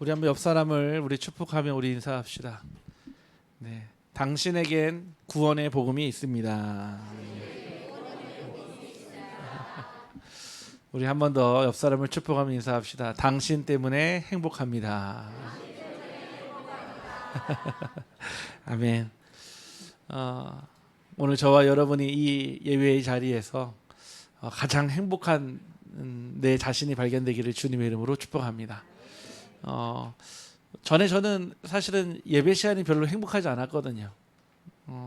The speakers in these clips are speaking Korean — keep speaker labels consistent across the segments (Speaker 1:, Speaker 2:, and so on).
Speaker 1: 우리 한번 옆 사람을 우리 축복하며 우리 인사합시다. 네, 당신에겐 구원의 복음이 있습니다. 우리 한 번 더 옆 사람을 축복하며 인사합시다. 당신 때문에 행복합니다. 아멘. 오늘 저와 여러분이 이 예배의 자리에서 가장 행복한 내 자신이 발견되기를 주님의 이름으로 축복합니다. 전에 저는 사실은 예배 시간이 별로 행복하지 않았거든요.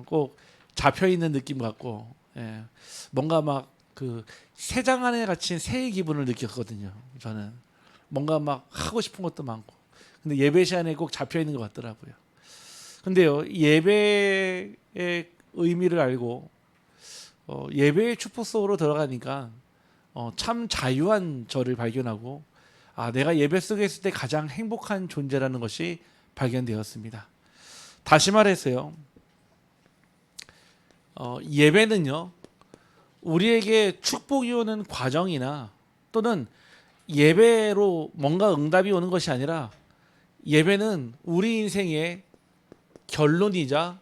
Speaker 1: 꼭 잡혀 있는 느낌 같고, 뭔가 막 그 새장 안에 갇힌 새의 기분을 느꼈거든요. 저는 뭔가 막 하고 싶은 것도 많고, 근데 예배 시간에 꼭 잡혀 있는 것 같더라고요. 근데요, 예배의 의미를 알고 예배의 축복 속으로 들어가니까 참 자유한 저를 발견하고, 내가 예배 속에 있을 때 가장 행복한 존재라는 것이 발견되었습니다. 다시 말해서요, 예배는요, 우리에게 축복이 오는 과정이나 또는 예배로 뭔가 응답이 오는 것이 아니라, 예배는 우리 인생의 결론이자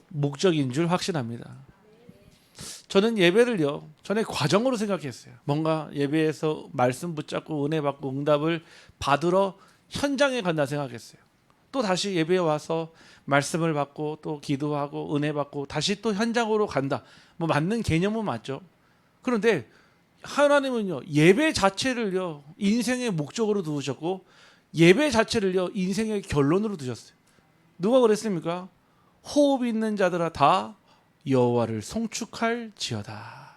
Speaker 1: 목적인 줄 확신합니다. 저는 예배를요, 전에 과정으로 생각했어요. 뭔가 예배에서 말씀 붙잡고 은혜 받고 응답을 받으러 현장에 간다 생각했어요. 또 다시 예배에 와서 말씀을 받고 또 기도하고 은혜 받고 다시 또 현장으로 간다. 뭐 맞는 개념은 맞죠. 그런데 하나님은요, 예배 자체를요 인생의 목적으로 두셨고, 예배 자체를요 인생의 결론으로 두셨어요. 누가 그랬습니까? 호흡 있는 자들아 다 여호와를 송축할지어다.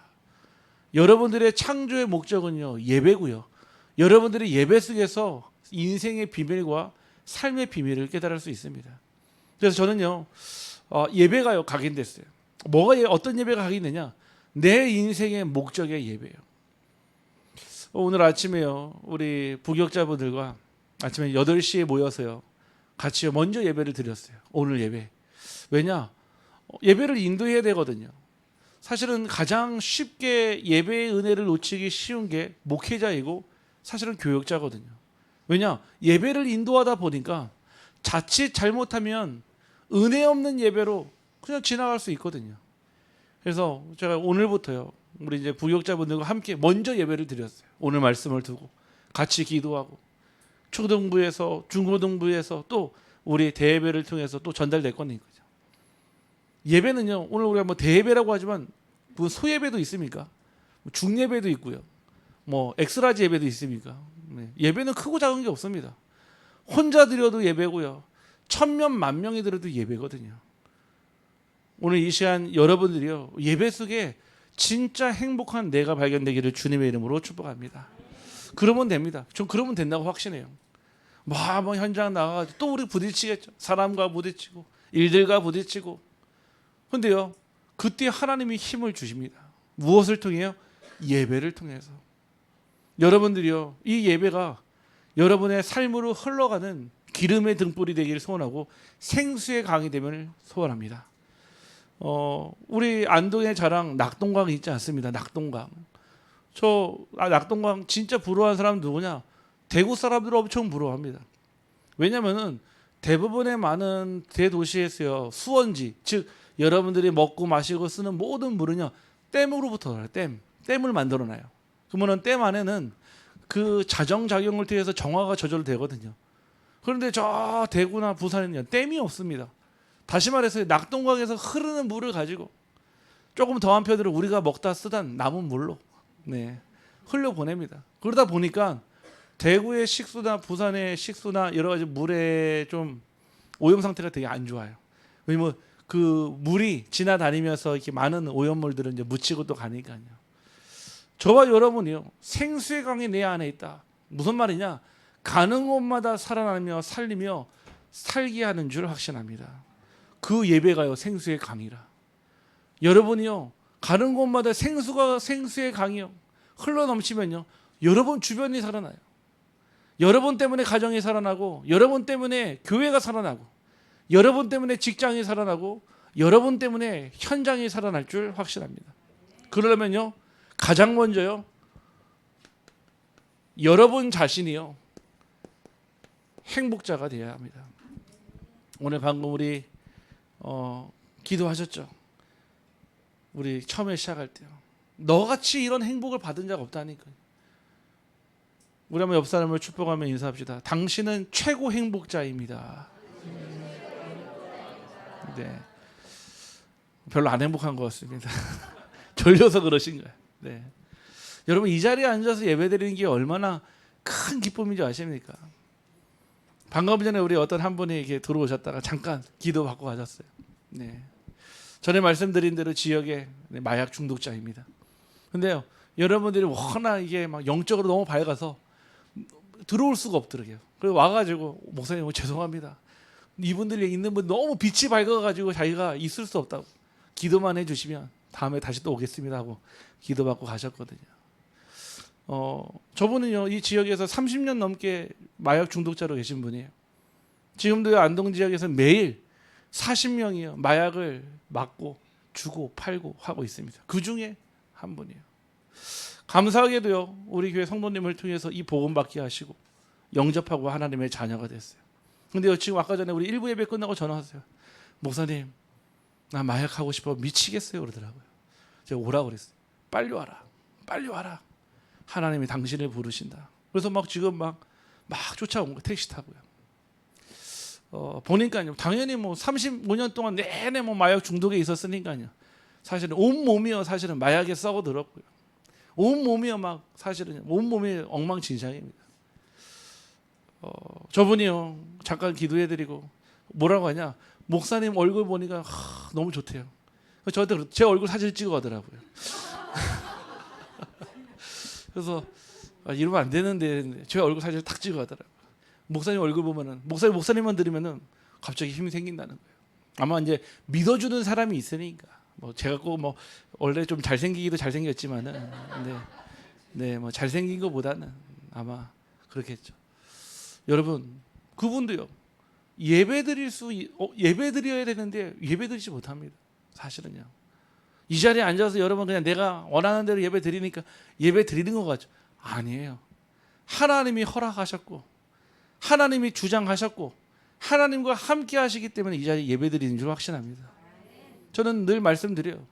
Speaker 1: 여러분들의 창조의 목적은요 예배고요. 여러분들이 예배 속에서 인생의 비밀과 삶의 비밀을 깨달을 수 있습니다. 그래서 저는요, 예배가요 각인됐어요. 어떤 예배가 각인되냐? 내 인생의 목적의 예배예요. 오늘 아침에요, 우리 부격자분들과 아침에 8시에 모여서요 같이 먼저 예배를 드렸어요. 오늘 예배. 왜냐? 예배를 인도해야 되거든요. 사실은 가장 쉽게 예배의 은혜를 놓치기 쉬운 게 목회자이고 사실은 교역자거든요. 왜냐? 예배를 인도하다 보니까 자칫 잘못하면 은혜 없는 예배로 그냥 지나갈 수 있거든요. 그래서 제가 오늘부터요, 우리 이제 부역자분들과 함께 먼저 예배를 드렸어요. 오늘 말씀을 두고 같이 기도하고, 초등부에서 중고등부에서 또 우리 대예배를 통해서 또 전달됐거든요. 예배는요, 오늘 우리가 뭐 대예배라고 하지만 뭐 소예배도 있습니까? 중예배도 있고요. 뭐 엑스라지 예배도 있습니까? 예배는 크고 작은 게 없습니다. 혼자 드려도 예배고요. 1000명, 10,000명이 드려도 예배거든요. 오늘 이 시간 여러분들이요, 예배 속에 진짜 행복한 내가 발견되기를 주님의 이름으로 축복합니다. 그러면 됩니다. 전 그러면 된다고 확신해요. 뭐 현장 나가가지고 또 우리 부딪히겠죠. 사람과 부딪히고 일들과 부딪히고. 근데요, 그때 하나님이 힘을 주십니다. 무엇을 통해요? 예배를 통해서. 여러분들이요, 이 예배가 여러분의 삶으로 흘러가는 기름의 등불이 되기를 소원하고 생수의 강이 되면을 소원합니다. 우리 안동의 자랑 낙동강이 있지 않습니다. 낙동강. 낙동강 진짜 부러워하는 사람 누구냐? 대구 사람들 엄청 부러워합니다. 왜냐면은 대부분의 많은 대도시에서요, 수원지, 즉 여러분들이 먹고 마시고 쓰는 모든 물은요 댐으로부터 나요. 댐을 만들어놔요. 그러면은 댐 안에는 그 자정작용을 통해서 정화가 저절로 되거든요. 그런데 저 대구나 부산에는요 댐이 없습니다. 다시 말해서 낙동강에서 흐르는 물을 가지고 조금 더 한편으로 우리가 먹다 쓰던 남은 물로 흘려보냅니다. 그러다 보니까 대구의 식수나 부산의 식수나 여러 가지 물의 좀 오염 상태가 되게 안 좋아요. 왜냐면 그 물이 지나다니면서 이렇게 많은 오염물들은 이제 묻히고 또 가니까요. 저와 여러분이요, 생수의 강이 내 안에 있다. 무슨 말이냐? 가는 곳마다 살아나며 살리며 살게 하는 줄 확신합니다. 그 예배가요 생수의 강이라. 여러분이요, 가는 곳마다 생수의 강이요 흘러 넘치면요, 여러분 주변이 살아나요. 여러분 때문에 가정이 살아나고, 여러분 때문에 교회가 살아나고, 여러분 때문에 직장이 살아나고, 여러분 때문에 현장이 살아날 줄 확신합니다. 그러려면요, 가장 먼저요, 여러분 자신이요 행복자가 되어야 합니다. 오늘 방금 우리 기도하셨죠. 우리 처음에 시작할 때요. 너같이 이런 행복을 받은 적 없다니까요. 우리 한번 옆 사람을 축복하며 인사합시다. 당신은 최고 행복자입니다. 네. 별로 안 행복한 것 같습니다. 졸려서 그러신 거예요. 네. 여러분 이 자리에 앉아서 예배드리는 게 얼마나 큰 기쁨인지 아십니까? 방금 전에 우리 어떤 한 분이 이렇게 들어오셨다가 잠깐 기도받고 가셨어요. 네. 전에 말씀드린 대로 지역에 마약 중독자입니다. 근데요, 여러분들이 워낙 이게 막 영적으로 너무 밝아서 들어올 수가 없더라고요. 그래서 와가지고 목사님 죄송합니다. 이분들이 있는 분 너무 빛이 밝아가지고 자기가 있을 수 없다고 기도만 해주시면 다음에 다시 또 오겠습니다 하고 기도받고 가셨거든요. 저분은요 이 지역에서 30년 넘게 마약 중독자로 계신 분이에요. 지금도 안동 지역에서 매일 40명이요 마약을 맞고 주고 팔고 하고 있습니다. 그 중에 한 분이에요. 감사하게도요 우리 교회 성도님을 통해서 이 복음 받게 하시고 영접하고 하나님의 자녀가 됐어요. 근데요 지금 아까 전에 우리 1부 예배 끝나고 전화 왔어요. 목사님 나 마약 하고 싶어 미치겠어요 그러더라고요. 제가 오라고 그랬어요. 빨리 와라 빨리 와라. 하나님이 당신을 부르신다. 그래서 막 지금 막 쫓아온 거 택시 타고요. 보니까요 당연히 뭐 35년 동안 내내 뭐 마약 중독에 있었으니까요. 사실은 온 몸이요 사실은 마약에 썩어들었고요. 온 몸이요 막 사실은 온 몸이 엉망진창입니다. 저분이요 잠깐 기도해드리고 뭐라고 하냐 목사님 얼굴 보니까 너무 좋대요. 저한테 제 얼굴 사진 찍어 가더라고요. 그래서 이러면 안 되는데 제 얼굴 사진을 탁 찍어 가더라고요. 목사님 얼굴 보면은 목사님만 들으면은 갑자기 힘이 생긴다는 거예요. 아마 이제 믿어주는 사람이 있으니까 뭐 제가 꼭 뭐 원래 좀 잘생기기도 잘생겼지만은 네 뭐 잘생긴 것보다는 아마 그렇겠죠. 여러분 그분도요 예배드려야 되는데 예배드리지 못합니다. 사실은요. 이 자리에 앉아서 여러분 그냥 내가 원하는 대로 예배드리니까 예배드리는 것 같죠. 아니에요. 하나님이 허락하셨고 하나님이 주장하셨고 하나님과 함께 하시기 때문에 이 자리에 예배드리는 줄 확신합니다. 저는 늘 말씀드려요.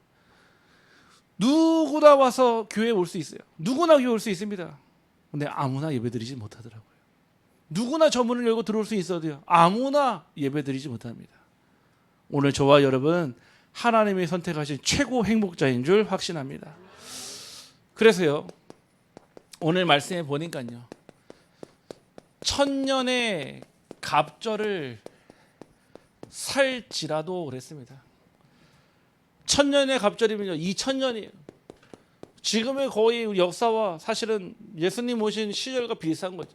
Speaker 1: 누구나 와서 교회에 올 수 있어요. 누구나 교회 올 수 있습니다. 근데 아무나 예배드리지 못하더라고요. 누구나 저 문을 열고 들어올 수 있어도요. 아무나 예배드리지 못합니다. 오늘 저와 여러분 하나님이 선택하신 최고 행복자인 줄 확신합니다. 그래서요. 오늘 말씀에 보니까요. 천년의 갑절을 살지라도 그랬습니다. 천년의 갑절이면요. 2000년이에요. 지금의 거의 역사와 사실은 예수님 오신 시절과 비슷한 거죠.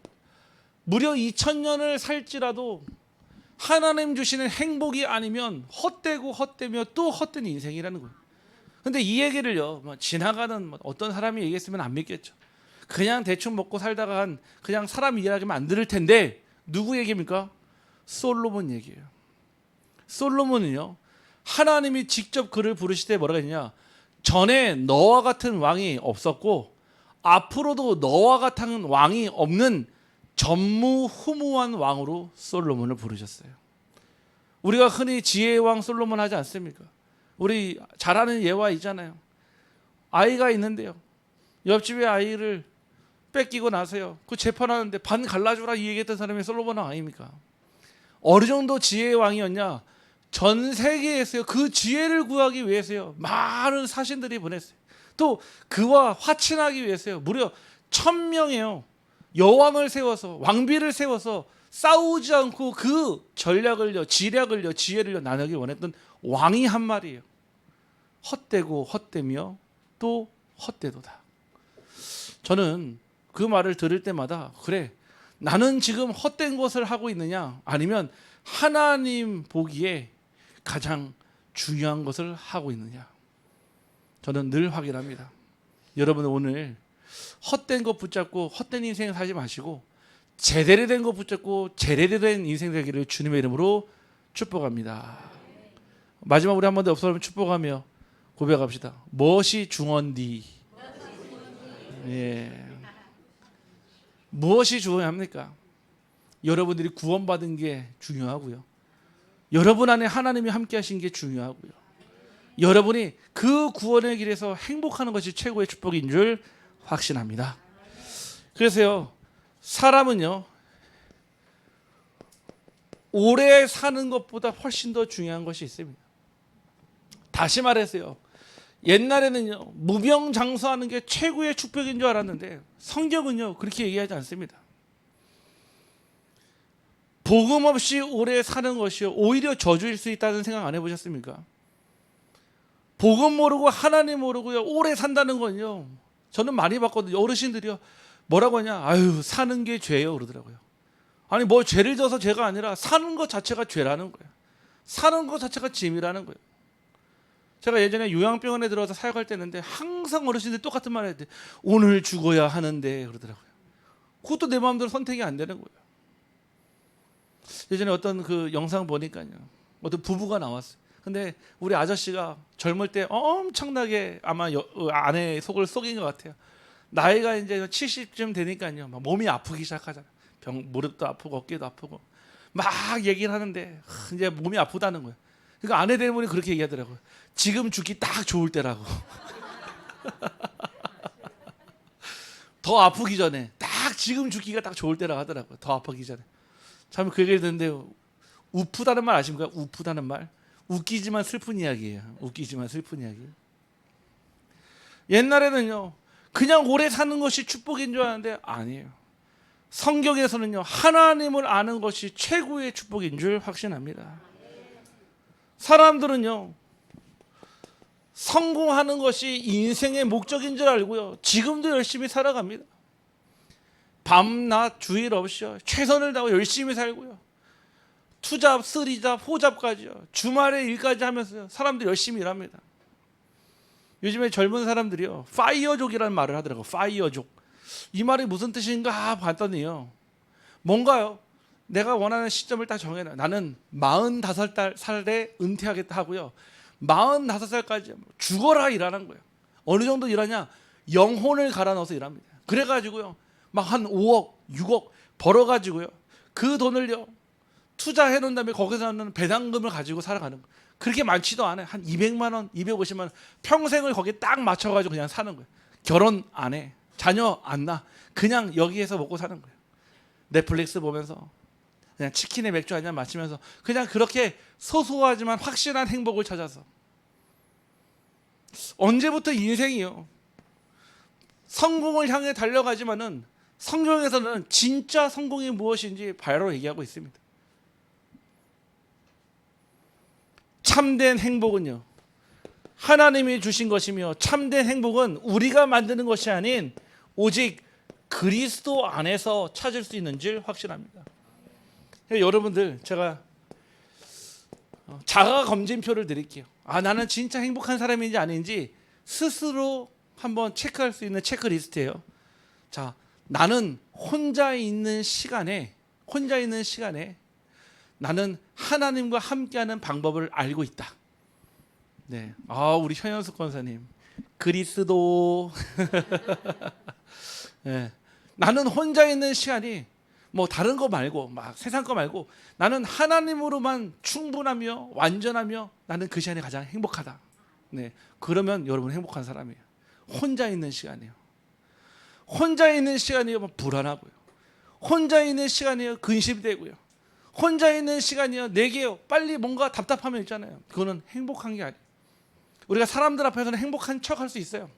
Speaker 1: 무려 2000년을 살지라도 하나님 주시는 행복이 아니면 헛되고 헛되며 또 헛된 인생이라는 거예요. 근데 이 얘기를요 지나가는 어떤 사람이 얘기했으면 안 믿겠죠. 그냥 대충 먹고 살다가 한 그냥 사람 이야기만 안 들을 텐데 누구 얘기입니까? 솔로몬 얘기예요. 솔로몬은요 하나님이 직접 그를 부르실 때 뭐라고 했냐, 전에 너와 같은 왕이 없었고 앞으로도 너와 같은 왕이 없는 전무후무한 왕으로 솔로몬을 부르셨어요. 우리가 흔히 지혜의 왕 솔로몬 하지 않습니까? 우리 잘 아는 예화 있잖아요. 아이가 있는데요 옆집에 아이를 뺏기고 나서요 그 재판하는데 반 갈라주라 이 얘기했던 사람이 솔로몬 왕 아닙니까? 어느 정도 지혜의 왕이었냐, 전 세계에서요 그 지혜를 구하기 위해서요 많은 사신들이 보냈어요. 또 그와 화친하기 위해서요 무려 1000명이요 여왕을 세워서 왕비를 세워서 싸우지 않고 그 전략을요 지략을요 지혜를요 나누기 원했던 왕이 한 말이에요. 헛되고 헛되며 또 헛되도다. 저는 그 말을 들을 때마다 그래 나는 지금 헛된 것을 하고 있느냐 아니면 하나님 보기에 가장 중요한 것을 하고 있느냐, 저는 늘 확인합니다. 여러분 오늘 헛된 것 붙잡고 헛된 인생 살지 마시고 제대로 된 것 붙잡고 제대로 된 인생 살기를 주님의 이름으로 축복합니다. 마지막 우리 한 번 더 옆사람 축복하며 고백합시다. 무엇이 중헌디? 예. 무엇이 중요합니까? 여러분들이 구원받은 게 중요하고요. 여러분 안에 하나님이 함께 하신 게 중요하고요. 여러분이 그 구원의 길에서 행복하는 것이 최고의 축복인 줄 확신합니다. 그래서요, 사람은요, 오래 사는 것보다 훨씬 더 중요한 것이 있습니다. 다시 말해서요, 옛날에는요, 무병장수하는 게 최고의 축복인 줄 알았는데 성경은요, 그렇게 얘기하지 않습니다. 복음 없이 오래 사는 것이 오히려 저주일 수 있다는 생각 안 해보셨습니까? 복음 모르고 하나님 모르고요, 오래 산다는 건요, 저는 많이 봤거든요. 어르신들이요, 뭐라고 하냐, 아유, 사는 게 죄예요 그러더라고요. 아니, 뭐 죄를 져서 죄가 아니라 사는 것 자체가 죄라는 거예요. 사는 것 자체가 짐이라는 거예요. 제가 예전에 요양병원에 들어가서 사역할 때였는데 항상 어르신들이 똑같은 말을 했대. 오늘 죽어야 하는데 그러더라고요. 그것도 내 마음대로 선택이 안 되는 거예요. 예전에 어떤 그 영상 보니까요, 어떤 부부가 나왔어요. 근데 우리 아저씨가 젊을 때 엄청나게 아마 아내의 속을 속인 것 같아요. 나이가 이제 70쯤 되니까요, 막 몸이 아프기 시작하잖아요. 무릎도 아프고 어깨도 아프고 막 얘기를 하는데 이제 몸이 아프다는 거예요. 그러니까 아내 되는 분이 그렇게 얘기하더라고요. 지금 죽기 딱 좋을 때라고. 더 아프기 전에, 딱 지금 죽기가 딱 좋을 때라고 하더라고요. 더 아프기 전에. 참 그 얘기를 듣는데 우프다는 말 아십니까? 우프다는 말. 웃기지만 슬픈 이야기예요. 웃기지만 슬픈 이야기. 옛날에는요, 그냥 오래 사는 것이 축복인 줄 아는데 아니에요. 성경에서는요, 하나님을 아는 것이 최고의 축복인 줄 확신합니다. 사람들은요, 성공하는 것이 인생의 목적인 줄 알고요, 지금도 열심히 살아갑니다. 밤낮 주일 없이요, 최선을 다하고 열심히 살고요, 투잡, 쓰리잡, 호잡까지요, 주말에 일까지 하면서요, 사람들이 열심히 일합니다. 요즘에 젊은 사람들이요, 파이어족이라는 말을 하더라고요. 파이어족. 이 말이 무슨 뜻인가 봤더니요, 뭔가요, 내가 원하는 시점을 딱 정해놔. 나는 45살에 은퇴하겠다 하고요, 45살까지 죽어라 일하는 거예요. 어느 정도 일하냐, 영혼을 갈아 넣어서 일합니다. 그래가지고요, 막 한 5억, 6억 벌어가지고요, 그 돈을요, 투자해 놓은 다음에 거기서 나는 배당금을 가지고 살아가는 거예요. 그렇게 많지도 않아요. 한 200만 원, 250만 원, 평생을 거기에 딱 맞춰가지고 그냥 사는 거예요. 결혼 안 해, 자녀 안 낳아, 그냥 여기에서 먹고 사는 거예요. 넷플릭스 보면서 그냥 치킨에 맥주 한잔 마시면서 그냥 그렇게 소소하지만 확실한 행복을 찾아서. 언제부터 인생이요, 성공을 향해 달려가지만은 성경에서는 진짜 성공이 무엇인지 바로 얘기하고 있습니다. 참된 행복은요, 하나님이 주신 것이며, 참된 행복은 우리가 만드는 것이 아닌 오직 그리스도 안에서 찾을 수 있는 줄 확신합니다. 여러분들, 제가 자가 검진표를 드릴게요. 나는 진짜 행복한 사람인지 아닌지 스스로 한번 체크할 수 있는 체크리스트예요. 자, 나는 혼자 있는 시간에 나는 하나님과 함께하는 방법을 알고 있다. 네, 우리 현현숙 권사님, 그리스도. 네, 나는 혼자 있는 시간이 뭐 다른 거 말고, 막 세상 거 말고, 나는 하나님으로만 충분하며 완전하며 나는 그 시간이 가장 행복하다. 네, 그러면 여러분 행복한 사람이에요. 혼자 있는 시간이에요. 혼자 있는 시간이요, 불안하고요. 혼자 있는 시간이요, 근심되고요. 혼자 있는 시간이요, 내게요, 빨리 뭔가 답답하면 있잖아요. 그거는 행복한 게 아니에요. 우리가 사람들 앞에서는 행복한 척 할 수 있어요.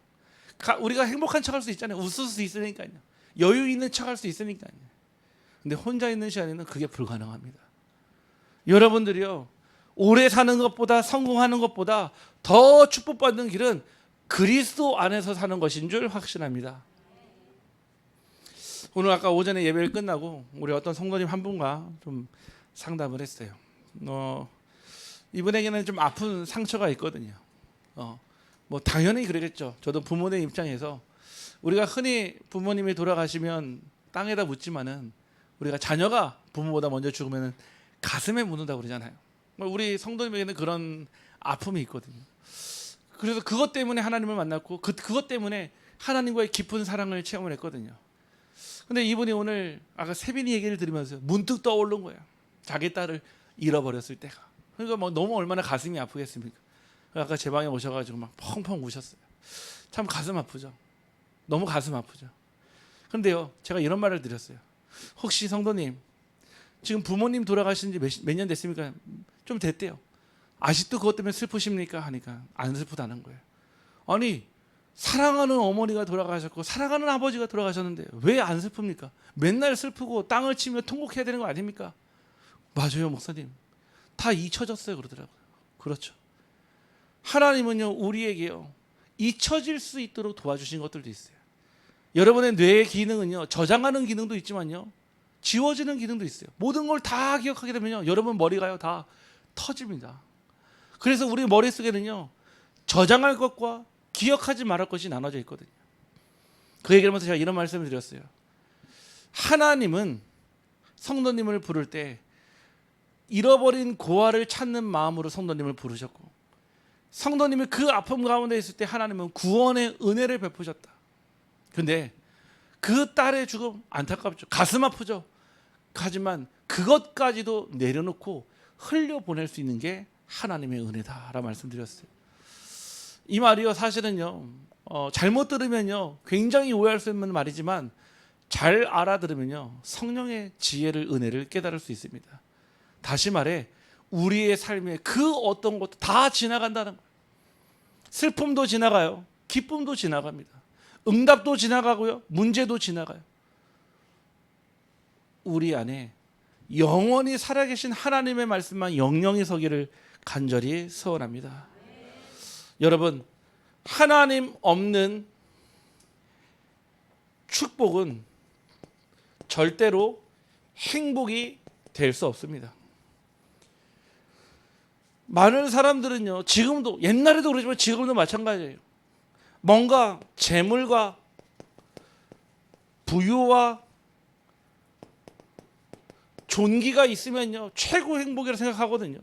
Speaker 1: 우리가 행복한 척 할 수 있잖아요. 웃을 수 있으니까요. 여유 있는 척 할 수 있으니까요. 근데 혼자 있는 시간에는 그게 불가능합니다. 여러분들이요, 오래 사는 것보다, 성공하는 것보다 더 축복받는 길은 그리스도 안에서 사는 것인 줄 확신합니다. 오늘 아까 오전에 예배를 끝나고 우리 어떤 성도님 한 분과 좀 상담을 했어요. 이분에게는 좀 아픈 상처가 있거든요. 뭐 당연히 그러겠죠. 저도 부모님 입장에서 우리가 흔히 부모님이 돌아가시면 땅에다 묻지만은, 우리가 자녀가 부모보다 먼저 죽으면 가슴에 묻는다고 그러잖아요. 우리 성도님에게는 그런 아픔이 있거든요. 그래서 그것 때문에 하나님을 만났고, 그것 때문에 하나님과의 깊은 사랑을 체험을 했거든요. 근데 이분이 오늘 아까 세빈이 얘기를 들으면서 문득 떠오른 거예요. 자기 딸을 잃어버렸을 때가. 그러니까 뭐 너무 얼마나 가슴이 아프겠습니까? 아까 제 방에 오셔가지고 막 펑펑 우셨어요. 참 가슴 아프죠. 너무 가슴 아프죠. 그런데요, 제가 이런 말을 드렸어요. 혹시 성도님, 지금 부모님 돌아가신 지 몇 년 됐습니까? 좀 됐대요. 아직도 그것 때문에 슬프십니까? 하니까 안 슬프다는 거예요. 아니, 사랑하는 어머니가 돌아가셨고 사랑하는 아버지가 돌아가셨는데 왜 안 슬픕니까? 맨날 슬프고 땅을 치며 통곡해야 되는 거 아닙니까? 맞아요, 목사님. 다 잊혀졌어요, 그러더라고요. 그렇죠. 하나님은요, 우리에게요, 잊혀질 수 있도록 도와주신 것들도 있어요. 여러분의 뇌의 기능은요, 저장하는 기능도 있지만요, 지워지는 기능도 있어요. 모든 걸 다 기억하게 되면요, 여러분 머리가요, 다 터집니다. 그래서 우리 머릿속에는요, 저장할 것과 기억하지 말할 것이 나눠져 있거든요. 그 얘기를 하면서 제가 이런 말씀을 드렸어요. 하나님은 성도님을 부를 때 잃어버린 고아를 찾는 마음으로 성도님을 부르셨고, 성도님이 그 아픔 가운데 있을 때 하나님은 구원의 은혜를 베푸셨다. 근데 그 딸의 죽음 안타깝죠. 가슴 아프죠. 하지만 그것까지도 내려놓고 흘려보낼 수 있는 게 하나님의 은혜다라고 말씀드렸어요. 이 말이요, 사실은요, 잘못 들으면요 굉장히 오해할 수 있는 말이지만 잘 알아들으면요 성령의 지혜를, 은혜를 깨달을 수 있습니다. 다시 말해, 우리의 삶에 그 어떤 것도 다 지나간다는 거예요. 슬픔도 지나가요, 기쁨도 지나갑니다. 응답도 지나가고요, 문제도 지나가요. 우리 안에 영원히 살아계신 하나님의 말씀만 영영이 서기를 간절히 소원합니다. 여러분, 하나님 없는 축복은 절대로 행복이 될 수 없습니다. 많은 사람들은요, 지금도, 옛날에도 그러지만 지금도 마찬가지예요. 뭔가 재물과 부유와 존귀가 있으면요 최고 행복이라고 생각하거든요.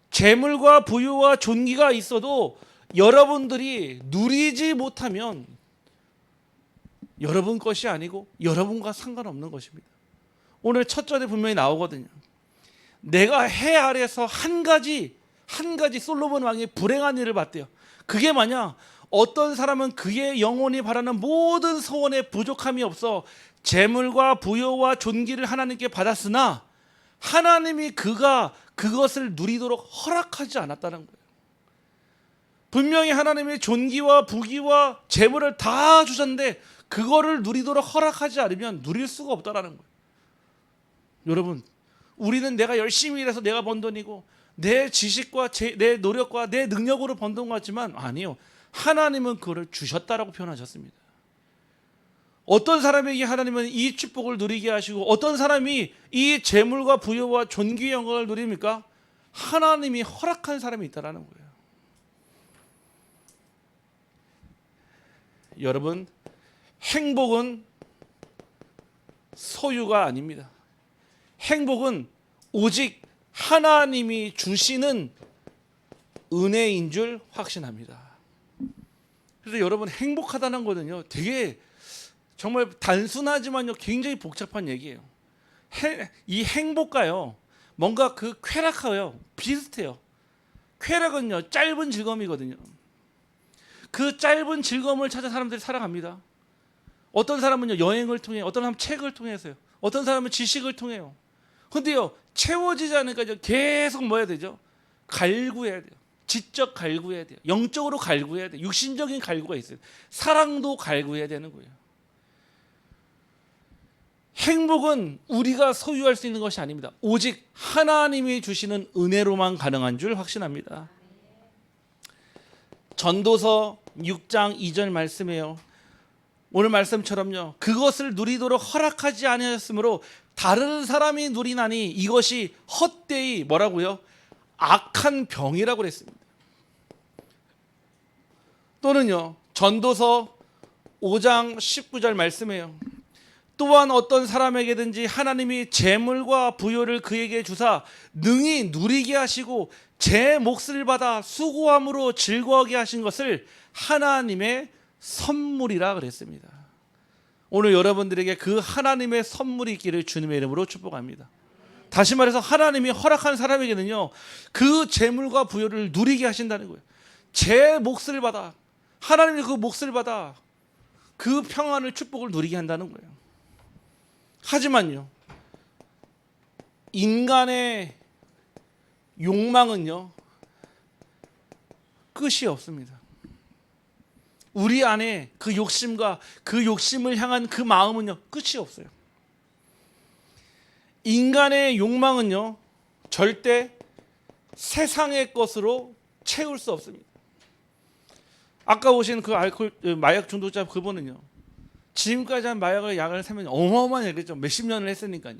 Speaker 1: 재물과 부유와 존귀가 있어도 여러분들이 누리지 못하면 여러분 것이 아니고 여러분과 상관없는 것입니다. 오늘 첫 절에 분명히 나오거든요. 내가 해 아래서 한 가지 솔로몬 왕이 불행한 일을 봤대요. 그게 뭐냐? 어떤 사람은 그의 영혼이 바라는 모든 소원에 부족함이 없어 재물과 부여와 존귀를 하나님께 받았으나 하나님이 그가 그것을 누리도록 허락하지 않았다는 거예요. 분명히 하나님이 존귀와 부귀와 재물을 다 주셨는데 그거를 누리도록 허락하지 않으면 누릴 수가 없다라는 거예요. 여러분, 우리는 내가 열심히 일해서 내가 번 돈이고 내 지식과 내 노력과 내 능력으로 번 돈 같지만 아니요, 하나님은 그거를 주셨다라고 표현하셨습니다. 어떤 사람에게 하나님은 이 축복을 누리게 하시고 어떤 사람이 이 재물과 부여와 존귀의 영광을 누립니까? 하나님이 허락한 사람이 있다라는 거예요. 여러분, 행복은 소유가 아닙니다. 행복은 오직 하나님이 주시는 은혜인 줄 확신합니다. 그래서 여러분, 행복하다는 거는요 되게 정말 단순하지만요 굉장히 복잡한 얘기예요. 이 행복과요 뭔가 그 쾌락하고요 비슷해요. 쾌락은요 짧은 즐거움이거든요. 그 짧은 즐거움을 찾아 사람들이 살아갑니다. 어떤 사람은요 여행을 통해, 어떤 사람은 책을 통해서요, 어떤 사람은 지식을 통해요. 근데요 채워지지 않으니까 계속 뭐 해야 되죠? 갈구해야 돼요. 지적 갈구해야 돼요. 영적으로 갈구해야 돼요. 육신적인 갈구가 있어요. 사랑도 갈구해야 되는 거예요. 행복은 우리가 소유할 수 있는 것이 아닙니다. 오직 하나님이 주시는 은혜로만 가능한 줄 확신합니다. 전도서 6장 2절 말씀이에요. 오늘 말씀처럼요 그것을 누리도록 허락하지 아니하였으므로 다른 사람이 누리나니 이것이 헛되이 뭐라고요? 악한 병이라고 그랬습니다. 또는요 전도서 5장 19절 말씀이에요. 또한 어떤 사람에게든지 하나님이 재물과 부요를 그에게 주사 능히 누리게 하시고 제 몫을 받아 수고함으로 즐거워하게 하신 것을 하나님의 선물이라 그랬습니다. 오늘 여러분들에게 그 하나님의 선물이 있기를 주님의 이름으로 축복합니다. 다시 말해서 하나님이 허락한 사람에게는요, 그 재물과 부여를 누리게 하신다는 거예요. 제 몫을 받아, 하나님이 그 몫을 받아 그 평안을, 축복을 누리게 한다는 거예요. 하지만요, 인간의 욕망은요 끝이 없습니다. 우리 안에 그 욕심과 그 욕심을 향한 그 마음은요 끝이 없어요. 인간의 욕망은요 절대 세상의 것으로 채울 수 없습니다. 아까 오신 그 마약 중독자 그분은요, 지금까지 한 마약을 약을 세면 어마어마한 얘기죠. 몇십 년을 했으니까요.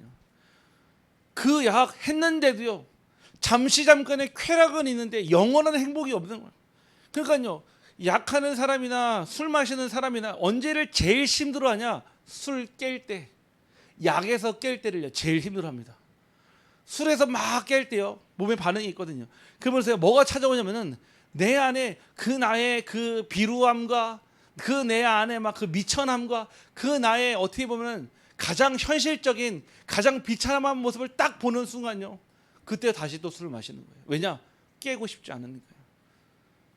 Speaker 1: 그 약 했는데도요 잠깐의 쾌락은 있는데 영원한 행복이 없는 거예요. 그러니까요, 약하는 사람이나 술 마시는 사람이나 언제를 제일 힘들어하냐? 술 깰 때, 약에서 깰 때를 제일 힘들어합니다. 술에서 막 깰 때요 몸에 반응이 있거든요. 그러면서 뭐가 찾아오냐면은 내 안에 그 나의 그 비루함과 그 내 안에 막 그 미천함과 그 나의 어떻게 보면 가장 현실적인 가장 비참한 모습을 딱 보는 순간요, 그때 다시 또 술을 마시는 거예요. 왜냐? 깨고 싶지 않으니까요.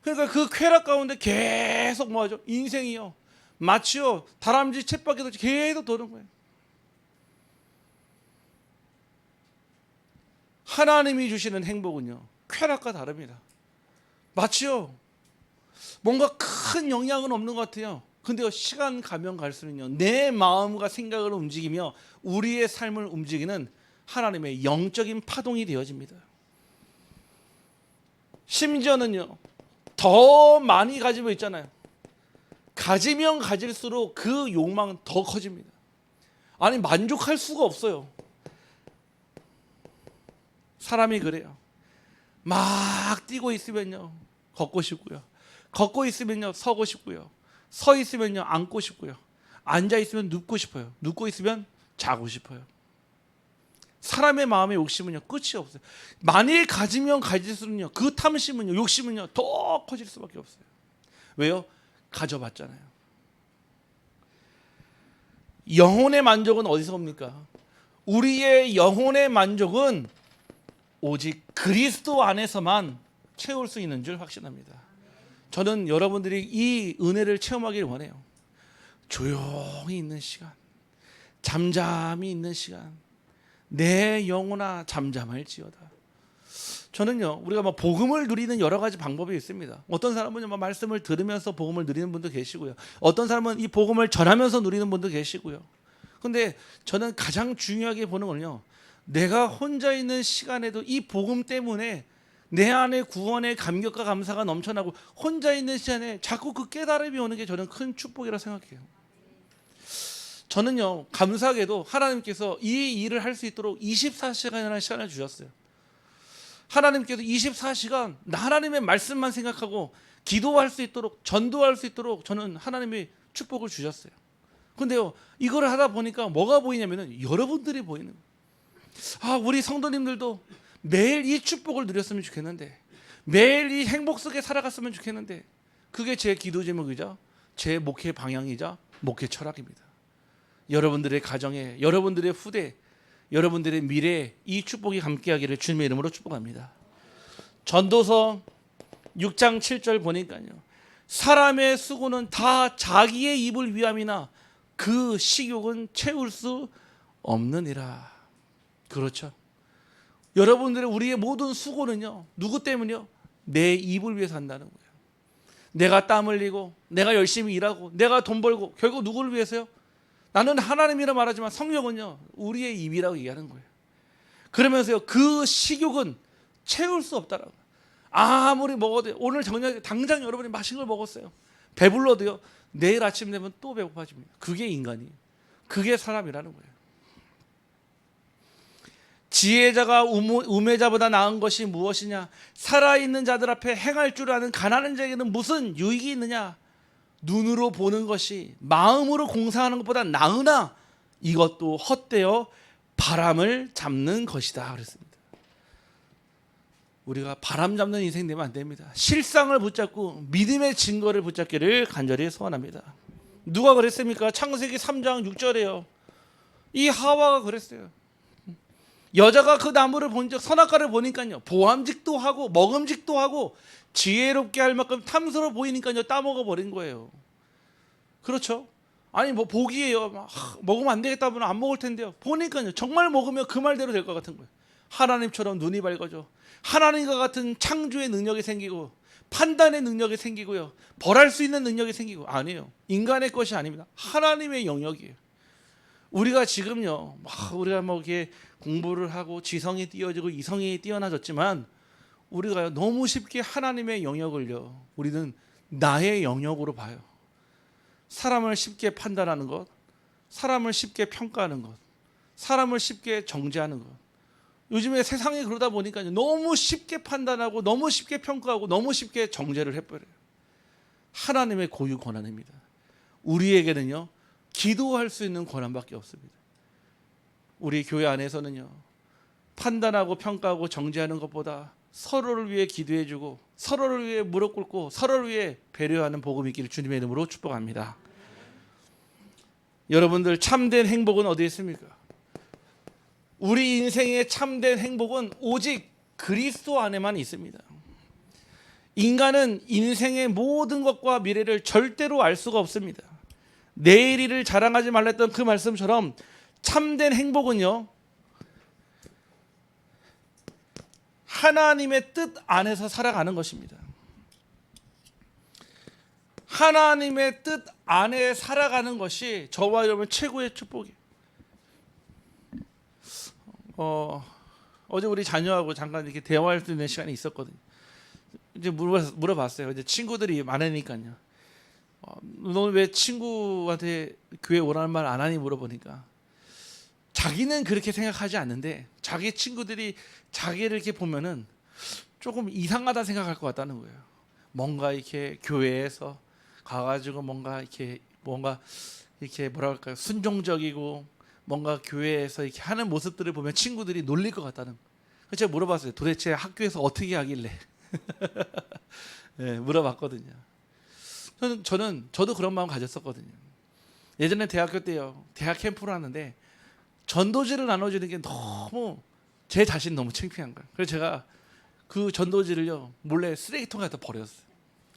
Speaker 1: 그러니까 그 쾌락 가운데 계속 뭐하죠? 인생이요 마치요 다람쥐 쳇바퀴도 계속 도는 거예요. 하나님이 주시는 행복은요 쾌락과 다릅니다. 마치요 뭔가 큰 영향은 없는 것 같아요. 근데요 시간 가면 갈수록요 내 마음과 생각을 움직이며 우리의 삶을 움직이는 하나님의 영적인 파동이 되어집니다. 심지어는요 더 많이 가지고 있잖아요. 가지면 가질수록 그 욕망은 더 커집니다. 아니 만족할 수가 없어요. 사람이 그래요. 막 뛰고 있으면요 걷고 싶고요, 걷고 있으면요 서고 싶고요, 서 있으면요 앉고 싶고요, 앉아 있으면 눕고 싶어요, 눕고 있으면 자고 싶어요. 사람의 마음의 욕심은요 끝이 없어요. 만일 가지면 가질수록요 그 탐심은요, 욕심은요 더 커질 수밖에 없어요. 왜요? 가져봤잖아요. 영혼의 만족은 어디서 옵니까? 우리의 영혼의 만족은 오직 그리스도 안에서만 채울 수 있는 줄 확신합니다. 저는 여러분들이 이 은혜를 체험하기를 원해요. 조용히 있는 시간, 잠잠히 있는 시간, 내 영혼아 잠잠할지어다. 저는요 우리가 뭐 복음을 누리는 여러 가지 방법이 있습니다. 어떤 사람은 뭐 말씀을 들으면서 복음을 누리는 분도 계시고요, 어떤 사람은 이 복음을 전하면서 누리는 분도 계시고요. 근데 저는 가장 중요하게 보는 건요, 내가 혼자 있는 시간에도 이 복음 때문에 내 안에 구원의 감격과 감사가 넘쳐나고 혼자 있는 시간에 자꾸 그 깨달음이 오는 게 저는 큰 축복이라고 생각해요. 저는요 감사하게도 하나님께서 이 일을 할 수 있도록 24시간이라는 시간을 주셨어요. 하나님께서 24시간 하나님의 말씀만 생각하고 기도할 수 있도록, 전도할 수 있도록 저는 하나님의 축복을 주셨어요. 근데요 이거를 하다 보니까 뭐가 보이냐면은 여러분들이 보이는 거예요. 아, 우리 성도님들도 매일 이 축복을 누렸으면 좋겠는데, 매일 이 행복 속에 살아갔으면 좋겠는데, 그게 제 기도 제목이자 제 목회 방향이자 목회 철학입니다. 여러분들의 가정에, 여러분들의 후대, 여러분들의 미래에 이 축복이 함께하기를 주님의 이름으로 축복합니다. 전도서 6장 7절 보니까요, 사람의 수고는 다 자기의 입을 위함이나 그 식욕은 채울 수 없느니라. 그렇죠. 여러분들의 우리의 모든 수고는요 누구 때문이요? 내 입을 위해서 한다는 거예요. 내가 땀 흘리고 내가 열심히 일하고 내가 돈 벌고 결국 누구를 위해서요? 나는 하나님이라 말하지만 성령은요 우리의 입이라고 얘기하는 거예요. 그러면서요 그 식욕은 채울 수 없다라고. 아무리 먹어도 오늘 저녁에 당장 여러분이 맛있는 걸 먹었어요. 배불러도요 내일 아침 되면 또 배고파집니다. 그게 인간이에요. 그게 사람이라는 거예요. 지혜자가 우매자보다 나은 것이 무엇이냐? 살아있는 자들 앞에 행할 줄 아는 가난한 자에게는 무슨 유익이 있느냐? 눈으로 보는 것이 마음으로 공사하는 것보다 나으나 이것도 헛되어 바람을 잡는 것이다 그랬습니다. 우리가 바람 잡는 인생 되면 안 됩니다. 실상을 붙잡고 믿음의 증거를 붙잡기를 간절히 소원합니다. 누가 그랬습니까? 창세기 3장 6절에요. 이 하와가 그랬어요. 여자가 그 나무를 본즉 선악과를 보니까요, 보암직도 하고 먹음직도 하고 지혜롭게 할 만큼 탐스러워 보이니까요, 따먹어 버린 거예요. 그렇죠? 아니 뭐 보기에요, 먹으면 안 되겠다 보면 안 먹을 텐데요, 보니까요 정말 먹으면 그 말대로 될 것 같은 거예요. 하나님처럼 눈이 밝아져, 하나님과 같은 창조의 능력이 생기고 판단의 능력이 생기고요, 벌할 수 있는 능력이 생기고. 아니에요. 인간의 것이 아닙니다. 하나님의 영역이에요. 우리가 지금요, 우리가 뭐 이렇게 공부를 하고 지성이 띄어지고 이성이 뛰어나졌지만 우리가 너무 쉽게 하나님의 영역을요, 우리는 나의 영역으로 봐요. 사람을 쉽게 판단하는 것, 사람을 쉽게 평가하는 것, 사람을 쉽게 정죄하는 것. 요즘에 세상이 그러다 보니까 너무 쉽게 판단하고 너무 쉽게 평가하고 너무 쉽게 정죄를 해버려요. 하나님의 고유 권한입니다. 우리에게는요, 기도할 수 있는 권한밖에 없습니다. 우리 교회 안에서는요, 판단하고 평가하고 정죄하는 것보다 서로를 위해 기도해주고 서로를 위해 무릎 꿇고 서로를 위해 배려하는 복음이 있기를 주님의 이름으로 축복합니다. 여러분들, 참된 행복은 어디에 있습니까? 우리 인생의 참된 행복은 오직 그리스도 안에만 있습니다. 인간은 인생의 모든 것과 미래를 절대로 알 수가 없습니다. 내일 일을 자랑하지 말랬던 그 말씀처럼 참된 행복은요, 하나님의 뜻 안에서 살아가는 것입니다. 하나님의 뜻 안에 살아가는 것이 저와 여러분 최고의 축복이에요. 어제 우리 자녀하고 잠깐 이렇게 대화할 수 있는 시간이 있었거든요. 이제 물어봤어요. 이제 친구들이 많으니까요. 너는 왜 친구한테 교회 오라는 말 안 하니 물어보니까 자기는 그렇게 생각하지 않는데 자기 친구들이 자기를 이렇게 보면은 조금 이상하다 생각할 것 같다는 거예요. 뭔가 이렇게 교회에서 가가지고 뭔가 이렇게 뭐랄까요, 순종적이고 뭔가 교회에서 이렇게 하는 모습들을 보면 친구들이 놀릴 것 같다는 거예요. 그래서 제가 물어봤어요. 도대체 학교에서 어떻게 하길래? 네, 물어봤거든요. 저도 그런 마음 가졌었거든요. 예전에 대학교 때요, 대학 캠프를 하는데 전도지를 나눠주는 게 너무 제 자신 너무 창피한 거예요. 그래서 제가 그 전도지를요 몰래 쓰레기통에 갖다 버렸어요.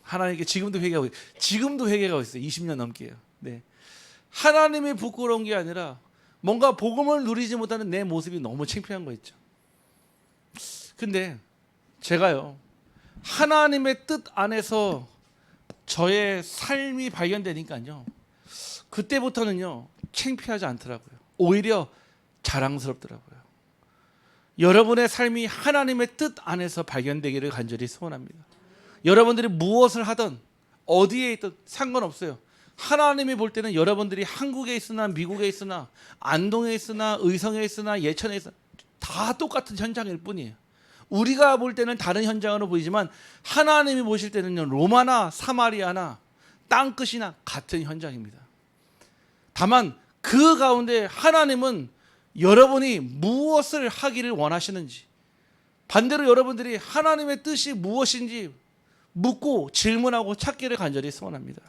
Speaker 1: 하나님께 지금도 회개하고 있어요. 20년 넘게요. 네. 하나님이 부끄러운 게 아니라 뭔가 복음을 누리지 못하는 내 모습이 너무 창피한 거 있죠. 근데 제가요, 하나님의 뜻 안에서 저의 삶이 발견되니까요, 그때부터는요 창피하지 않더라고요. 오히려 자랑스럽더라고요. 여러분의 삶이 하나님의 뜻 안에서 발견되기를 간절히 소원합니다. 여러분들이 무엇을 하든 어디에 있든 상관없어요. 하나님이 볼 때는 여러분들이 한국에 있으나 미국에 있으나 안동에 있으나 의성에 있으나 예천에 있으나 다 똑같은 현장일 뿐이에요. 우리가 볼 때는 다른 현장으로 보이지만 하나님이 보실 때는요, 로마나 사마리아나 땅끝이나 같은 현장입니다. 다만 그 가운데 하나님은 여러분이 무엇을 하기를 원하시는지, 반대로 여러분들이 하나님의 뜻이 무엇인지 묻고 질문하고 찾기를 간절히 소원합니다.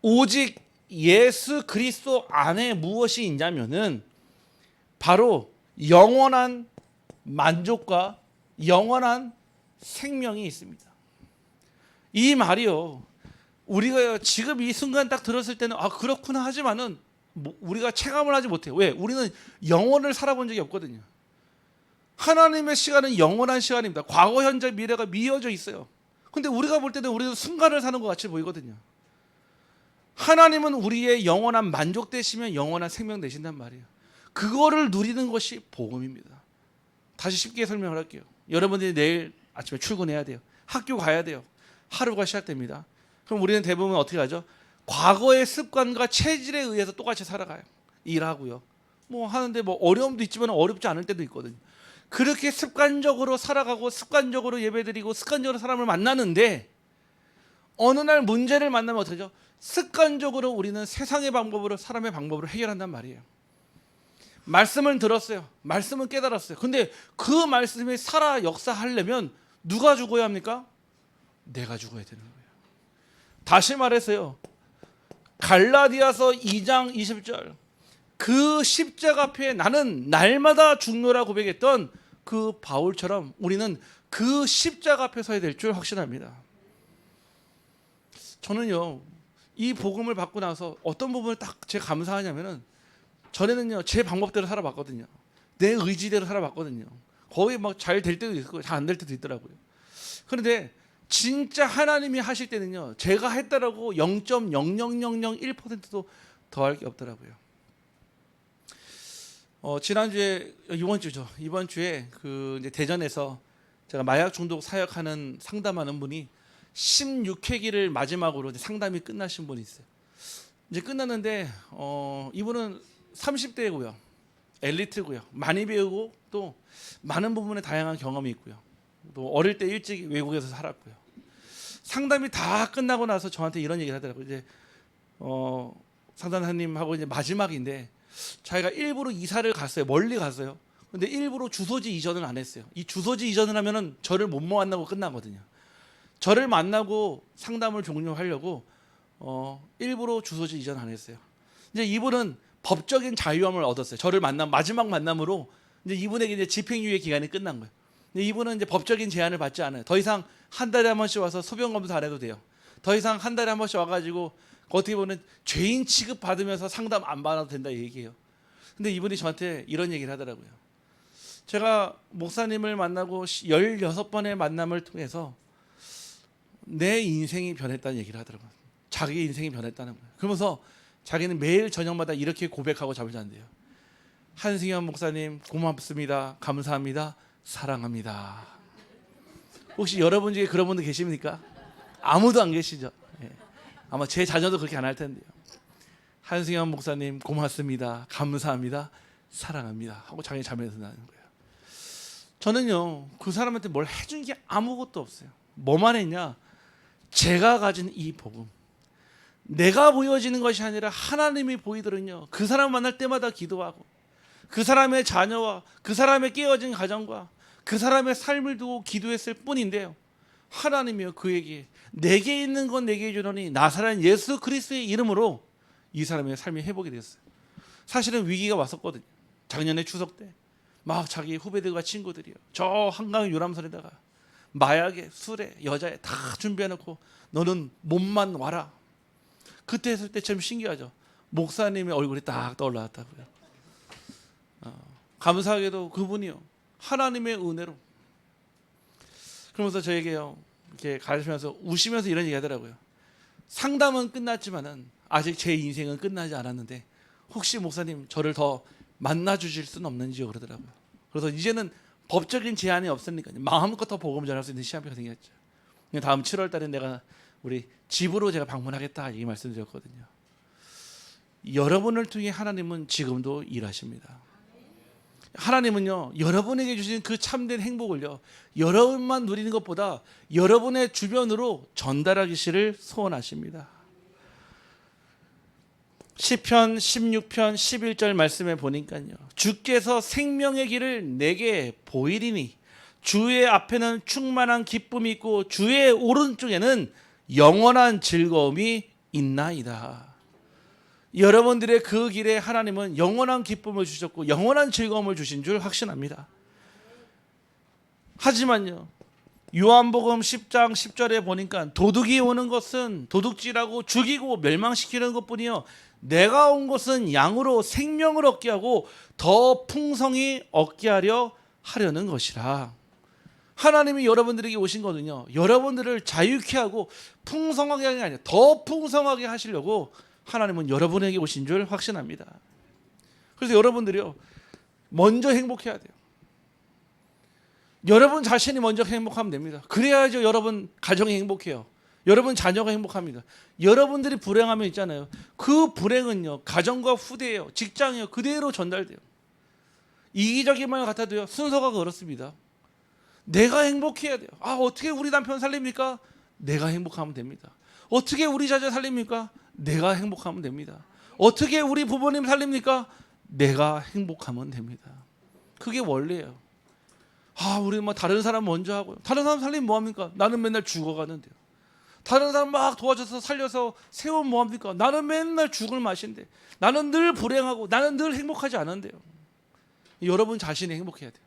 Speaker 1: 오직 예수 그리스도 안에 무엇이 있냐면은 바로 영원한 만족과 영원한 생명이 있습니다. 이 말이요, 우리가 지금 이 순간 딱 들었을 때는 그렇구나 하지만은 우리가 체감을 하지 못해요. 왜? 우리는 영원을 살아본 적이 없거든요. 하나님의 시간은 영원한 시간입니다. 과거, 현재, 미래가 미어져 있어요. 근데 우리가 볼 때는 우리는 순간을 사는 것 같이 보이거든요. 하나님은 우리의 영원한 만족 되시면 영원한 생명 되신단 말이에요. 그거를 누리는 것이 복음입니다. 다시 쉽게 설명을 할게요. 여러분들이 내일 아침에 출근해야 돼요. 학교 가야 돼요. 하루가 시작됩니다. 그럼 우리는 대부분 어떻게 하죠? 과거의 습관과 체질에 의해서 똑같이 살아가요. 일하고요. 하는데 어려움도 있지만 어렵지 않을 때도 있거든요. 그렇게 습관적으로 살아가고 습관적으로 예배드리고 습관적으로 사람을 만나는데 어느 날 문제를 만나면 어떻게 하죠? 습관적으로 우리는 세상의 방법으로 사람의 방법으로 해결한단 말이에요. 말씀을 들었어요. 말씀을 깨달았어요. 근데 그 말씀이 살아 역사하려면 누가 죽어야 합니까? 내가 죽어야 되는 거예요. 다시 말해서요, 갈라디아서 2장 20절, 그 십자가 앞에 나는 날마다 죽노라 고백했던 그 바울처럼 우리는 그 십자가 앞에 서야 될 줄 확신합니다. 저는요, 이 복음을 받고 나서 어떤 부분을 딱 제가 감사하냐면은, 전에는요 제 방법대로 살아봤거든요. 내 의지대로 살아봤거든요. 거의 막 잘 될 때도 있고 잘 안 될 때도 있더라고요. 그런데 진짜 하나님이 하실 때는요, 제가 했다라고 0.00001%도 더할 게 없더라고요. 지난주에, 이번 주에 그 이제 대전에서 제가 마약 중독 사역하는 상담하는 분이 16회기를 마지막으로 이제 상담이 끝나신 분이 있어요. 이제 끝났는데 이분은 30대고요, 엘리트고요, 많이 배우고 또 많은 부분에 다양한 경험이 있고요, 또 어릴 때 일찍 외국에서 살았고요. 상담이 다 끝나고 나서 저한테 이런 얘기를 하더라고요. 이제 상담사님하고 이제 마지막인데 자기가 일부러 이사를 갔어요. 멀리 갔어요. 근데 일부러 주소지 이전을 안 했어요. 이 주소지 이전을 하면은 저를 못 만나고 끝나거든요. 저를 만나고 상담을 종료하려고 일부러 주소지 이전 안 했어요. 이제 이분은 법적인 자유함을 얻었어요. 저를 만난 마지막 만남으로 이제 이분에게 이제 집행유예 기간이 끝난 거예요. 근데 이분은 이제 법적인 제한을 받지 않아요. 더 이상 한 달에 한 번씩 와서 소변 검사 안 해도 돼요. 더 이상 한 달에 한 번씩 와가지고 어떻게 보면 죄인 취급 받으면서 상담 안 받아도 된다 얘기해요. 근데 이분이 저한테 이런 얘기를 하더라고요. 제가 목사님을 만나고 16번의 만남을 통해서 내 인생이 변했다는 얘기를 하더라고요. 자기 인생이 변했다는 거예요. 그러면서 자기는 매일 저녁마다 이렇게 고백하고 잠을 잔대요. 한승현 목사님 고맙습니다. 감사합니다. 사랑합니다. 혹시 여러분 중에 그런 분들 계십니까? 아무도 안 계시죠? 예. 아마 제 자녀도 그렇게 안 할 텐데요. 한승현 목사님 고맙습니다. 감사합니다. 사랑합니다. 하고 자기 잠에서 나는 거예요. 저는요, 그 사람한테 뭘 해준 게 아무것도 없어요. 뭐만 했냐? 제가 가진 이 복음, 내가 보여지는 것이 아니라 하나님이 보이더군요. 그 사람 만날 때마다 기도하고 그 사람의 자녀와 그 사람의 깨어진 가정과 그 사람의 삶을 두고 기도했을 뿐인데요, 하나님이요 그에게 내게 있는 건 내게 주노니 나사렛 예수 그리스도의 이름으로 이 사람의 삶이 회복이 됐어요. 사실은 위기가 왔었거든요. 작년에 추석 때 막 자기 후배들과 친구들이요, 저 한강 유람선에다가 마약에 술에 여자에 다 준비해놓고 너는 몸만 와라. 그때 했을 때 참 신기하죠. 목사님의 얼굴이 딱 떠올랐다고요. 감사하게도 그분이요, 하나님의 은혜로. 그러면서 저에게요 이렇게 가르치면서 우시면서 이런 얘기 하더라고요. 상담은 끝났지만은 아직 제 인생은 끝나지 않았는데 혹시 목사님 저를 더 만나주실 수는 없는지요 그러더라고요. 그래서 이제는 법적인 제한이 없으니까 마음껏 더 복음 전할 수 있는 시간표가 생겼죠. 다음 7월 달에 내가 우리 집으로 제가 방문하겠다 이 말씀드렸거든요. 여러분을 통해 하나님은 지금도 일하십니다. 하나님은요 여러분에게 주신 그 참된 행복을요 여러분만 누리는 것보다 여러분의 주변으로 전달하기를 소원하십니다. 시편 16편 11절 말씀에 보니까요, 주께서 생명의 길을 내게 보이리니 주의 앞에는 충만한 기쁨이 있고 주의 오른쪽에는 영원한 즐거움이 있나이다. 여러분들의 그 길에 하나님은 영원한 기쁨을 주셨고 영원한 즐거움을 주신 줄 확신합니다. 하지만요, 요한복음 10장 10절에 보니까 도둑이 오는 것은 도둑질하고 죽이고 멸망시키는 것뿐이요 내가 온 것은 양으로 생명을 얻게 하고 더 풍성히 얻게 하려는 것이라. 하나님이 여러분들에게 오신 거는요 여러분들을 자유케 하고 풍성하게 하는 게 아니라 더 풍성하게 하시려고 하나님은 여러분에게 오신 줄 확신합니다. 그래서 여러분들이요 먼저 행복해야 돼요. 여러분 자신이 먼저 행복하면 됩니다. 그래야죠 여러분 가정이 행복해요. 여러분 자녀가 행복합니다. 여러분들이 불행하면 있잖아요, 그 불행은요 가정과 후대예요, 직장이요 그대로 전달돼요. 이기적인 말 같아도요 순서가 그렇습니다. 내가 행복해야 돼요. 어떻게 우리 남편 살립니까? 내가 행복하면 됩니다. 어떻게 우리 자녀 살립니까? 내가 행복하면 됩니다. 어떻게 우리 부모님 살립니까? 내가 행복하면 됩니다. 그게 원리예요. 우리 뭐 다른 사람 먼저 하고요. 다른 사람 살리면 뭐합니까? 나는 맨날 죽어가는데요. 다른 사람 막 도와줘서 살려서 세우면 뭐합니까? 나는 맨날 죽을 맛인데, 나는 늘 불행하고 나는 늘 행복하지 않은데요. 여러분 자신이 행복해야 돼요.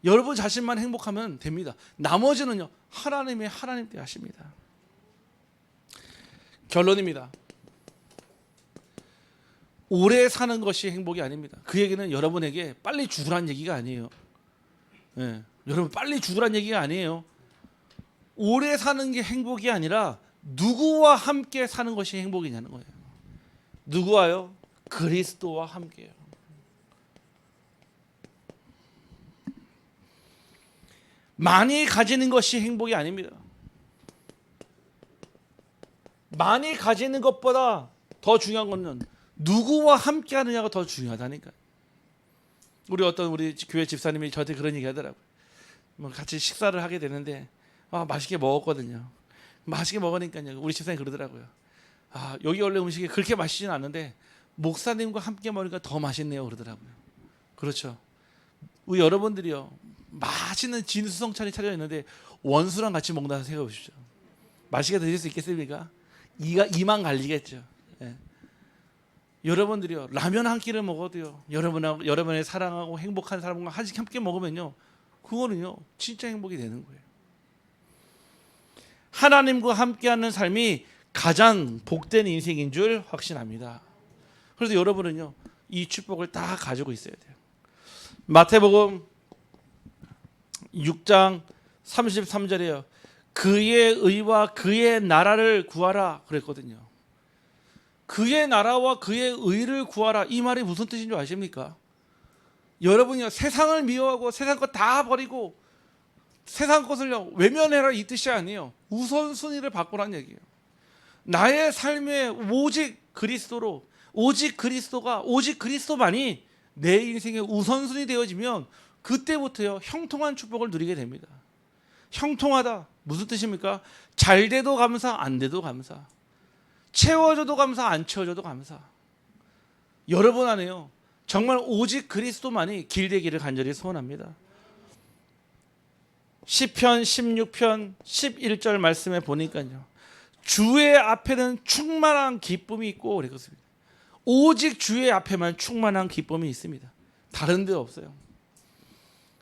Speaker 1: 여러분 자신만 행복하면 됩니다. 나머지는요, 하나님의 하나님께 하십니다. 결론입니다. 오래 사는 것이 행복이 아닙니다. 그 얘기는 여러분에게 빨리 죽으란 얘기가 아니에요. 여러분 빨리 죽으란 얘기가 아니에요. 오래 사는 게 행복이 아니라 누구와 함께 사는 것이 행복이냐는 거예요. 누구와요? 그리스도와 함께요. 많이 가지는 것이 행복이 아닙니다. 많이 가지는 것보다 더 중요한 것은 누구와 함께 하느냐가 더 중요하다니까. 우리 교회 집사님이 저한테 그런 얘기 하더라고요. 같이 식사를 하게 되는데 맛있게 먹었거든요. 맛있게 먹으니까요, 우리 집사님이 그러더라고요. 여기 원래 음식이 그렇게 맛있지는 않은데 목사님과 함께 먹으니까 더 맛있네요, 그러더라고요. 그렇죠. 우리 여러분들이요, 맛있는 진수성찬이 차려 있는데 원수랑 같이 먹는다고 생각해 보십시오. 맛있게 드실 수 있겠습니까? 이만 갈리겠죠. 여러분들이요, 라면 한 끼를 먹어도요, 여러분의 사랑하고 행복한 사람과 함께 먹으면요, 그거는요 진짜 행복이 되는 거예요. 하나님과 함께하는 삶이 가장 복된 인생인 줄 확신합니다. 그래서 여러분은요, 이 축복을 다 가지고 있어야 돼요. 마태복음 6장 33절에요. 그의 의와 그의 나라를 구하라 그랬거든요. 그의 나라와 그의 의를 구하라, 이 말이 무슨 뜻인 줄 아십니까? 여러분이요, 세상을 미워하고 세상 것 다 버리고 세상 것을요 외면해라, 이 뜻이 아니에요. 우선순위를 바꾸라는 얘기예요. 나의 삶에 오직 그리스도로, 오직 그리스도만이 내 인생의 우선순위 되어지면 그때부터요 형통한 축복을 누리게 됩니다. 형통하다 무슨 뜻입니까? 잘 돼도 감사, 안 돼도 감사. 채워줘도 감사, 안 채워줘도 감사. 여러분 안에요 정말 오직 그리스도만이 길되기를 간절히 소원합니다. 시편 16편 11절 말씀에 보니까요, 주의 앞에는 충만한 기쁨이 있고 그랬습니다. 오직 주의 앞에만 충만한 기쁨이 있습니다. 다른 데 없어요.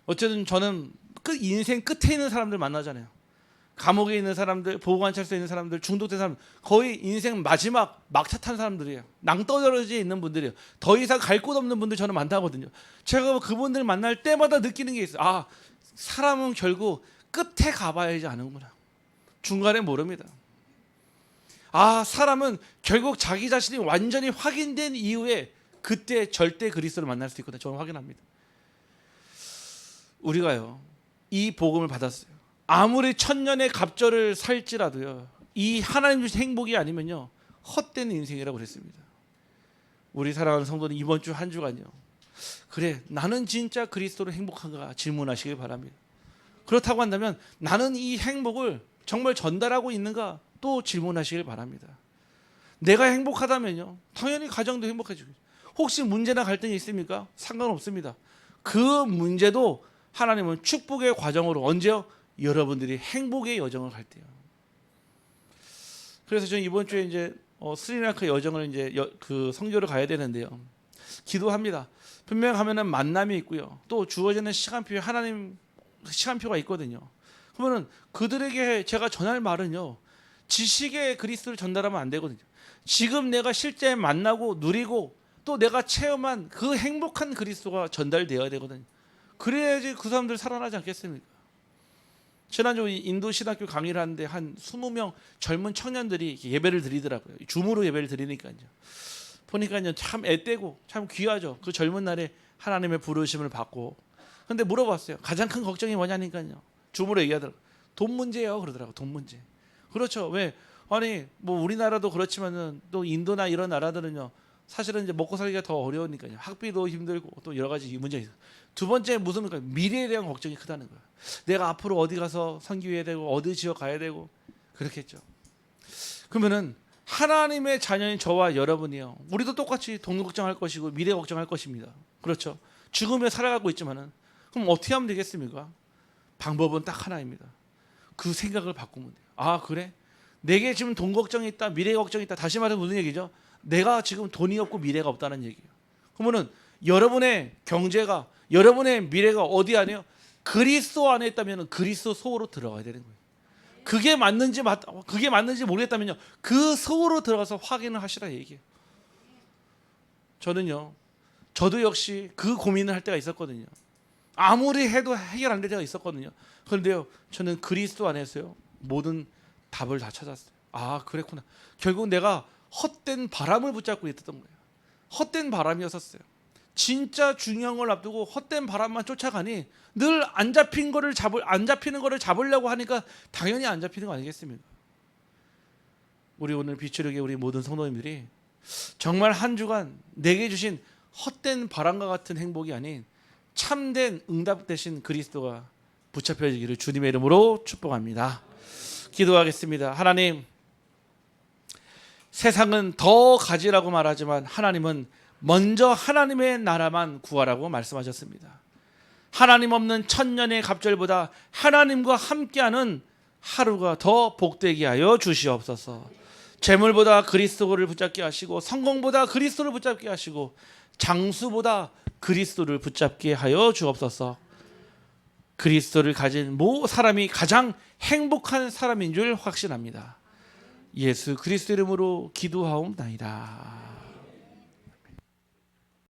Speaker 1: 어쨌든 저는 인생 끝에 있는 사람들 만나잖아요. 감옥에 있는 사람들, 보호관찰소에 있는 사람들, 중독된 사람, 거의 인생 마지막 막차 탄 사람들이에요. 낭떠러지에 있는 분들이에요. 더 이상 갈 곳 없는 분들 저는 만나거든요. 제가 그분들 만날 때마다 느끼는 게 있어요. 사람은 결국 끝에 가봐야지 아는구나. 중간에 모릅니다. 사람은 결국 자기 자신이 완전히 확인된 이후에 그때 절대 그리스도를 만날 수 있거든요. 저는 확인합니다. 우리가요, 이 복음을 받았어요. 아무리 천년의 갑절을 살지라도요, 이 하나님 주신 행복이 아니면요 헛된 인생이라고 그랬습니다. 우리 사랑하는 성도는 이번 주 한 주간요, 그래 나는 진짜 그리스도로 행복한가 질문하시길 바랍니다. 그렇다고 한다면 나는 이 행복을 정말 전달하고 있는가 또 질문하시길 바랍니다. 내가 행복하다면요 당연히 가정도 행복해지고, 혹시 문제나 갈등이 있습니까? 상관없습니다. 그 문제도 하나님은 축복의 과정으로 언제요? 여러분들이 행복의 여정을 갈 때요. 그래서 저는 이번 주에 이제 스리랑카 여정을 이제 그 성교를 가야 되는데요, 기도합니다. 분명 하면은 만남이 있고요, 또 주어지는 시간표에 하나님 시간표가 있거든요. 그러면은 그들에게 제가 전할 말은요, 지식의 그리스도를 전달하면 안 되거든요. 지금 내가 실제 만나고 누리고 또 내가 체험한 그 행복한 그리스도가 전달되어야 되거든요. 그래야지 그 사람들 살아나지 않겠습니까? 지난주 인도 신학교 강의를 하는데 한 20명 젊은 청년들이 예배를 드리더라고요. 줌으로 예배를 드리니까요. 보니까요 참 애떼고 참 귀하죠. 그 젊은 날에 하나님의 부르심을 받고. 근데 물어봤어요. 가장 큰 걱정이 뭐냐니까요. 줌으로 얘기하더라고요. 돈 문제예요, 그러더라고요. 돈 문제. 그렇죠. 왜? 뭐 우리나라도 그렇지만은 또 인도나 이런 나라들은요, 사실은 이제 먹고 살기가 더 어려우니까요. 학비도 힘들고 또 여러 가지 문제가 있어요. 두 번째 무슨 미래에 대한 걱정이 크다는 거예요. 내가 앞으로 어디 가서 선교해야 되고 어디 지역 가야 되고 그렇겠죠. 그러면은 하나님의 자녀인 저와 여러분이요, 우리도 똑같이 돈 걱정할 것이고 미래 걱정할 것입니다. 그렇죠. 죽으며 살아가고 있지만은 그럼 어떻게 하면 되겠습니까? 방법은 딱 하나입니다. 그 생각을 바꾸면 돼요. 아, 그래? 내게 지금 돈 걱정이 있다, 미래 걱정이 있다. 다시 말해 무슨 얘기죠? 내가 지금 돈이 없고 미래가 없다는 얘기예요. 그러면은 여러분의 경제가, 여러분의 미래가 어디 안에요? 그리스도 안에 있다면 그리스도 속으로 들어가야 되는 거예요. 그게 맞는지 모르겠다면요, 그 속으로 들어가서 확인을 하시라 얘기해요. 저도 역시 그 고민을 할 때가 있었거든요. 아무리 해도 해결 안 될 때가 있었거든요. 그런데요, 저는 그리스도 안에서요 모든 답을 다 찾았어요. 아, 그랬구나. 결국 내가 헛된 바람을 붙잡고 있었던 거예요. 헛된 바람이었었어요. 진짜 중요한 걸 앞두고 헛된 바람만 쫓아가니 늘 안 잡히는 거를 잡으려고 하니까 당연히 안 잡히는 거 아니겠습니까? 우리 오늘 비추력의 우리 모든 성도님들이 정말 한 주간 내게 주신 헛된 바람과 같은 행복이 아닌 참된 응답 되신 그리스도가 붙잡혀지기를 주님의 이름으로 축복합니다. 기도하겠습니다. 하나님, 세상은 더 가지라고 말하지만 하나님은 먼저 하나님의 나라만 구하라고 말씀하셨습니다. 하나님 없는 천년의 갑절보다 하나님과 함께하는 하루가 더 복되게 하여 주시옵소서. 재물보다 그리스도를 붙잡게 하시고, 성공보다 그리스도를 붙잡게 하시고, 장수보다 그리스도를 붙잡게 하여 주옵소서. 그리스도를 가진 모든 사람이 가장 행복한 사람인 줄 확신합니다. 예수 그리스도 이름으로 기도하옵나이다.